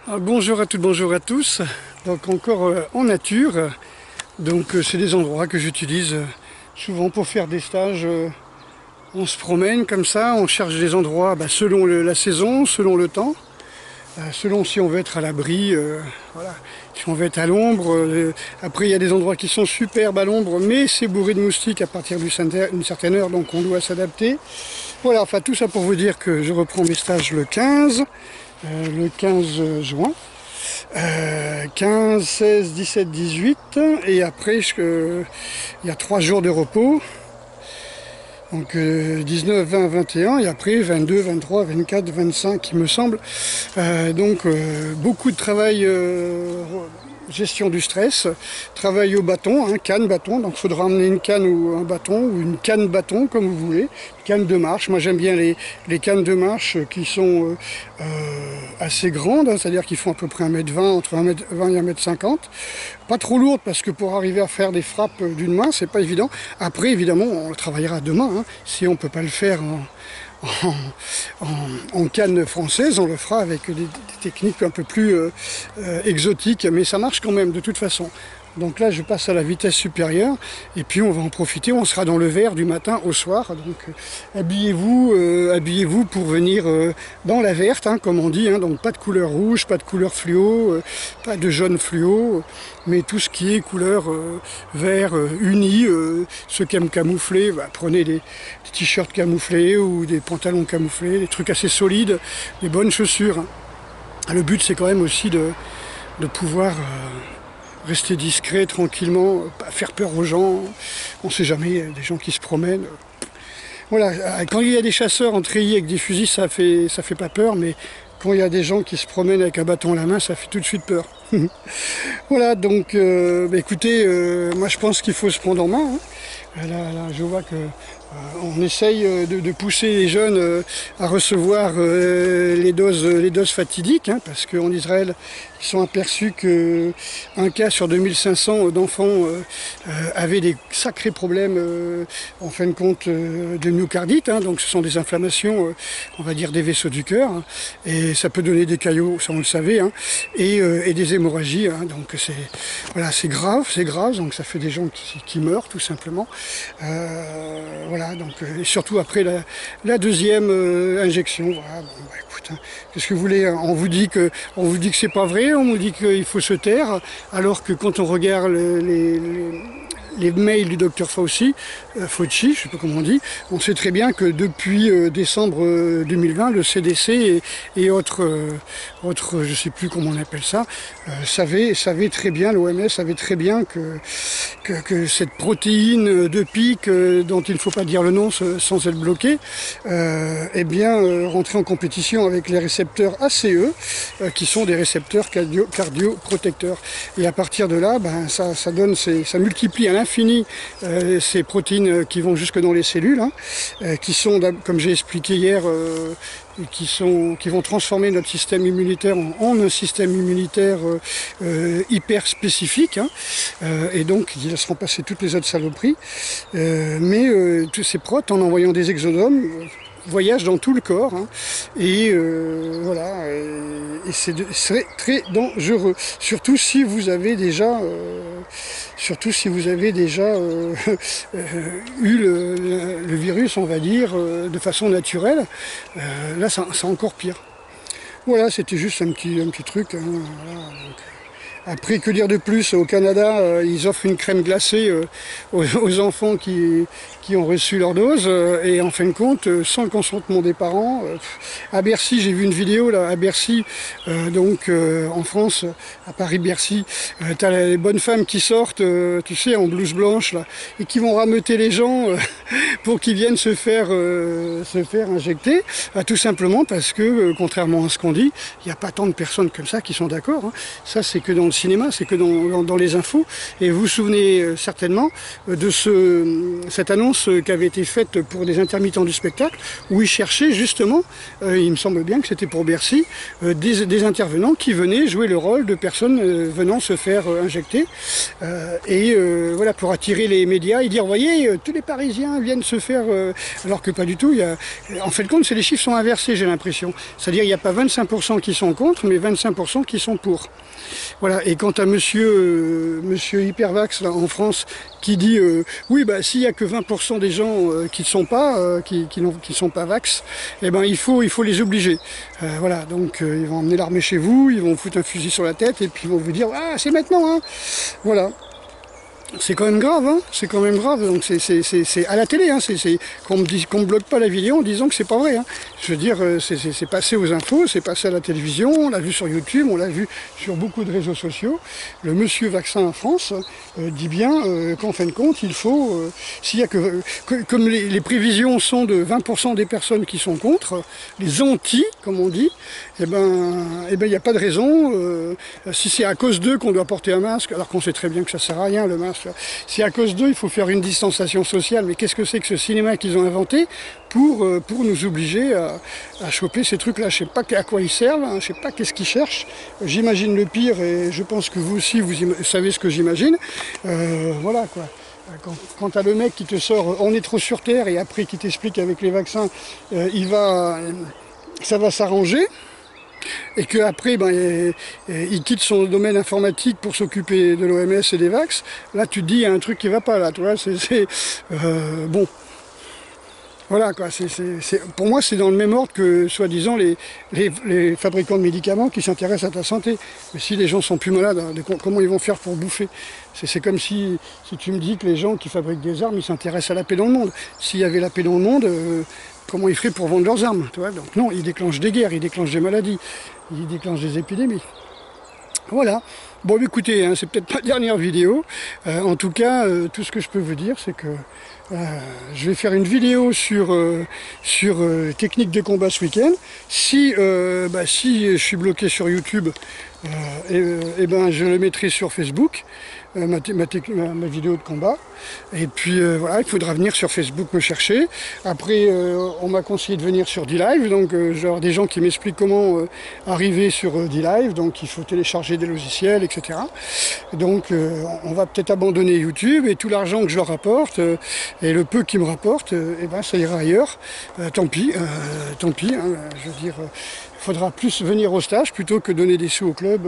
Alors, bonjour à toutes, bonjour à tous. Donc encore en nature. Donc c'est des endroits que j'utilise souvent pour faire des stages. On se promène comme ça, on cherche des endroits selon la saison, selon le temps, selon si on veut être à l'abri, voilà, si on veut être à l'ombre. Après il y a des endroits qui sont superbes à l'ombre, mais c'est bourré de moustiques à partir d'une certaine heure, donc on doit s'adapter. Voilà, enfin tout ça pour vous dire que je reprends mes stages le 15 juin. 15, 16, 17, 18 et après il y a 3 jours de repos, donc 19, 20, 21 et après 22, 23, 24, 25 il me semble. Donc beaucoup de travail, gestion du stress, travail au bâton, canne bâton, donc il faudra emmener une canne ou un bâton ou une canne bâton comme vous voulez, canne de marche. Moi j'aime bien les cannes de marche qui sont assez grandes, c'est-à-dire qu'ils font à peu près 1,20 m, entre 1,20 m et 1,50 m. Pas trop lourdes parce que pour arriver à faire des frappes d'une main, c'est pas évident. Après évidemment on le travaillera demain, si on peut pas le faire en canne française, on le fera avec des techniques un peu plus exotiques, mais ça marche quand même de toute façon. Donc là je passe à la vitesse supérieure et puis on va en profiter, on sera dans le vert du matin au soir, donc habillez-vous pour venir dans la verte, comme on dit, donc pas de couleur rouge, pas de couleur fluo, pas de jaune fluo, mais tout ce qui est couleur vert uni. Ceux qui aiment camoufler, prenez des t-shirts camouflés ou des pantalons camouflés, des trucs assez solides, des bonnes chaussures. Le but c'est quand même aussi de pouvoir rester discret, tranquillement, pas faire peur aux gens. On ne sait jamais, il y a des gens qui se promènent. Voilà, quand il y a des chasseurs en treillis avec des fusils, ça fait pas peur, mais quand il y a des gens qui se promènent avec un bâton à la main, ça fait tout de suite peur. Voilà, donc écoutez, moi je pense qu'il faut se prendre en main. Là, je vois que on essaye de pousser les jeunes à recevoir les doses fatidiques, parce qu'en Israël, ils sont aperçus qu'un cas sur 2500 d'enfants avait des sacrés problèmes, en fin de compte, de myocardite. Donc ce sont des inflammations, on va dire, des vaisseaux du cœur. Et ça peut donner des caillots, ça on le savait, et des hémorragies. Donc c'est grave, donc ça fait des gens qui meurent tout simplement. Voilà, donc et surtout après la deuxième injection. Voilà, écoute, qu'est-ce que vous voulez, on vous dit que c'est pas vrai, on vous dit qu'il faut se taire, alors que quand on regarde les mails du docteur Fauci, je ne sais pas comment on dit, on sait très bien que depuis décembre 2020, le CDC et autres, je ne sais plus comment on appelle ça, savait très bien, l'OMS savait très bien que cette protéine de pic, dont il ne faut pas dire le nom sans être bloqué, rentrait en compétition avec les récepteurs ACE, qui sont des récepteurs cardioprotecteurs. Et à partir de là, ça multiplie à l'infini ces protéines qui vont jusque dans les cellules, qui sont, comme j'ai expliqué hier, qui vont transformer notre système immunitaire en un système immunitaire hyper spécifique, et donc ils laisseront passer toutes les autres saloperies, mais tous ces protes, en envoyant des exosomes, voyagent dans tout le corps, et voilà, et c'est très dangereux, surtout si vous avez déjà eu le virus, on va dire, de façon naturelle. Là c'est encore pire. Voilà, c'était juste un petit truc, voilà, donc. Après, que dire de plus? Au Canada, ils offrent une crème glacée aux enfants qui ont reçu leur dose, et en fin de compte, sans le consentement des parents. À Bercy, j'ai vu une vidéo là, à Bercy, en France, à Paris-Bercy, t'as les bonnes femmes qui sortent, tu sais, en blouse blanche, là, et qui vont rameuter les gens pour qu'ils viennent se faire injecter, tout simplement parce que, contrairement à ce qu'on dit, il n'y a pas tant de personnes comme ça qui sont d'accord. Ça, c'est que dans le cinéma, c'est que dans les infos. Et vous vous souvenez certainement de cette annonce qui avait été faite pour des intermittents du spectacle, où ils cherchaient justement, il me semble bien que c'était pour Bercy, des intervenants qui venaient jouer le rôle de personnes venant se faire injecter. Voilà, pour attirer les médias et dire, voyez, tous les Parisiens viennent se faire... alors que pas du tout. En fait, compte, les chiffres sont inversés, j'ai l'impression. C'est-à-dire, il n'y a pas 25% qui sont contre, mais 25% qui sont pour. Voilà. Et quant à monsieur Hypervax, là, en France, qui dit, oui, bah, s'il n'y a que 20% des gens qui ne sont pas, qui sont pas vax, eh ben, il faut les obliger. Voilà. Donc, ils vont emmener l'armée chez vous, ils vont vous foutre un fusil sur la tête, et puis ils vont vous dire, ah, c'est maintenant, hein. Voilà. C'est quand même grave, hein, c'est quand même grave. Donc c'est à la télé, hein, qu'on me bloque pas la vidéo en disant que c'est pas vrai. Hein. Je veux dire, c'est passé aux infos, c'est passé à la télévision, on l'a vu sur YouTube, on l'a vu sur beaucoup de réseaux sociaux. Le monsieur vaccin en France dit bien qu'en fin de compte, il faut, s'il y a comme les prévisions sont de 20% des personnes qui sont contre, les anti, comme on dit, eh ben, il n'y a pas de raison. Si c'est à cause d'eux qu'on doit porter un masque, alors qu'on sait très bien que ça sert à rien le masque. Si à cause d'eux, il faut faire une distanciation sociale, mais qu'est-ce que c'est que ce cinéma qu'ils ont inventé pour nous obliger à choper ces trucs-là? Je ne sais pas à quoi ils servent, hein, je ne sais pas qu'est-ce qu'ils cherchent. J'imagine le pire et je pense que vous aussi, vous savez ce que j'imagine. Voilà quoi. Quand tu as le mec qui te sort « on est trop sur Terre » et après qui t'explique avec les vaccins, ça va s'arranger. Et qu'après, il quitte son domaine informatique pour s'occuper de l'OMS et des vax, là tu te dis, il y a un truc qui va pas là, tu vois, bon. Voilà, quoi, pour moi c'est dans le même ordre que, soi-disant, les fabricants de médicaments qui s'intéressent à ta santé. Mais si les gens sont plus malades, comment ils vont faire pour bouffer? C'est comme si tu me dis que les gens qui fabriquent des armes, ils s'intéressent à la paix dans le monde. S'il y avait la paix dans le monde, comment ils feraient pour vendre leurs armes, tu vois? Donc non, ils déclenchent des guerres, ils déclenchent des maladies, ils déclenchent des épidémies. Voilà. Bon, écoutez, hein, c'est peut-être pas la dernière vidéo. En tout cas, tout ce que je peux vous dire, c'est que je vais faire une vidéo sur technique de combat ce week-end. Si je suis bloqué sur YouTube, je le mettrai sur Facebook, ma vidéo de combat. Et puis voilà, il faudra venir sur Facebook me chercher. Après, on m'a conseillé de venir sur D-Live, donc genre des gens qui m'expliquent comment arriver sur D-Live, donc il faut télécharger des logiciels, etc. Donc on va peut-être abandonner YouTube et tout l'argent que je leur rapporte et le peu qu'ils me rapportent, ça ira ailleurs. Tant pis, hein, je veux dire. Il faudra plus venir au stage plutôt que donner des sous au club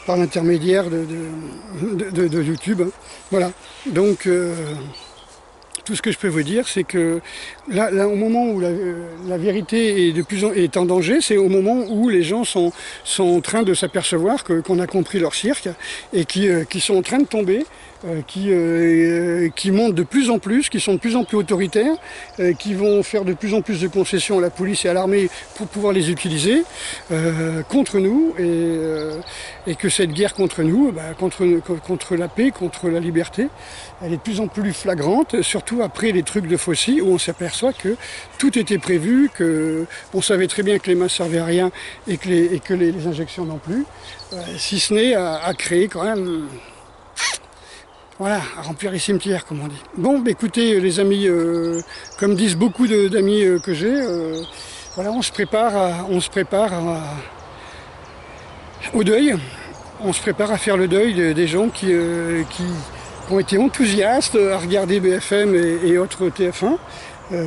par l'intermédiaire de YouTube. Hein. Voilà. Donc, tout ce que je peux vous dire, c'est que là, au moment où la vérité est en danger, c'est au moment où les gens sont en train de s'apercevoir qu'on a compris leur cirque et qui sont en train de tomber. Qui montent de plus en plus, qui sont de plus en plus autoritaires, qui vont faire de plus en plus de concessions à la police et à l'armée pour pouvoir les utiliser contre nous, et que cette guerre contre nous, contre la paix, contre la liberté, elle est de plus en plus flagrante, surtout après les trucs de Fauci, où on s'aperçoit que tout était prévu, qu'on savait très bien que les masques servaient à rien et que les injections non plus, si ce n'est à créer quand même... Voilà, à remplir les cimetières, comme on dit. Bon, écoutez, les amis, comme disent beaucoup d'amis que j'ai, voilà, on se prépare au deuil. On se prépare à faire le deuil des gens qui ont été enthousiastes à regarder BFM et autres TF1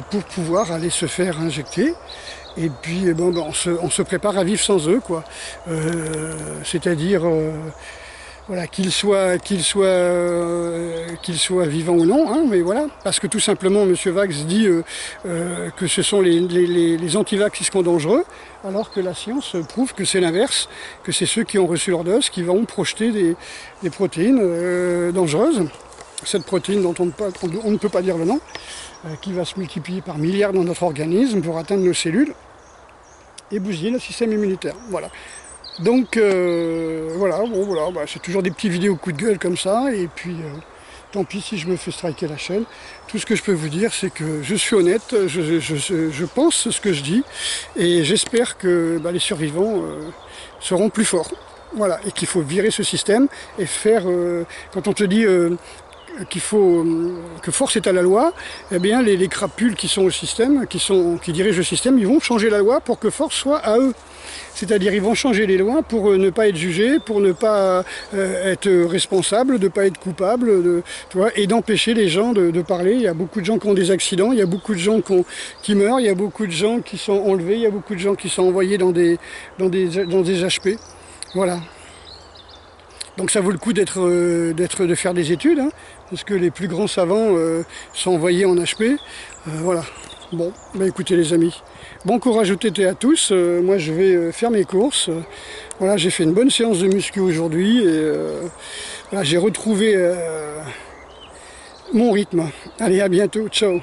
pour pouvoir aller se faire injecter. Et puis, on se prépare à vivre sans eux, quoi. C'est-à-dire... Voilà, qu'ils soient vivants ou non, hein, mais voilà, parce que tout simplement, M. Vax dit que ce sont les anti-vax qui sont dangereux, alors que la science prouve que c'est l'inverse, que c'est ceux qui ont reçu leur dose qui vont projeter des protéines dangereuses, cette protéine dont on ne peut pas dire le nom, qui va se multiplier par milliards dans notre organisme pour atteindre nos cellules et bousiller le système immunitaire. Voilà. Donc voilà, c'est toujours des petites vidéos coup de gueule comme ça, et puis tant pis si je me fais striker la chaîne. Tout ce que je peux vous dire, c'est que je suis honnête, je pense ce que je dis, et j'espère que les survivants seront plus forts. Voilà, et qu'il faut virer ce système et faire, quand on te dit qu'il faut que force est à la loi, eh bien les crapules qui sont au système, qui dirigent le système, ils vont changer la loi pour que force soit à eux. C'est-à-dire ils vont changer les lois pour ne pas être jugés, pour ne pas être responsables, de ne pas être coupables, tu vois, et d'empêcher les gens de parler. Il y a beaucoup de gens qui ont des accidents, il y a beaucoup de gens qui meurent, il y a beaucoup de gens qui sont enlevés, il y a beaucoup de gens qui sont envoyés dans des HP. Voilà. Donc ça vaut le coup de faire des études, hein, parce que les plus grands savants sont envoyés en HP. Voilà. Bon, bah écoutez les amis, bon courage au TT à tous. Moi je vais faire mes courses. Voilà, j'ai fait une bonne séance de muscu aujourd'hui et voilà, j'ai retrouvé mon rythme. Allez, à bientôt, ciao.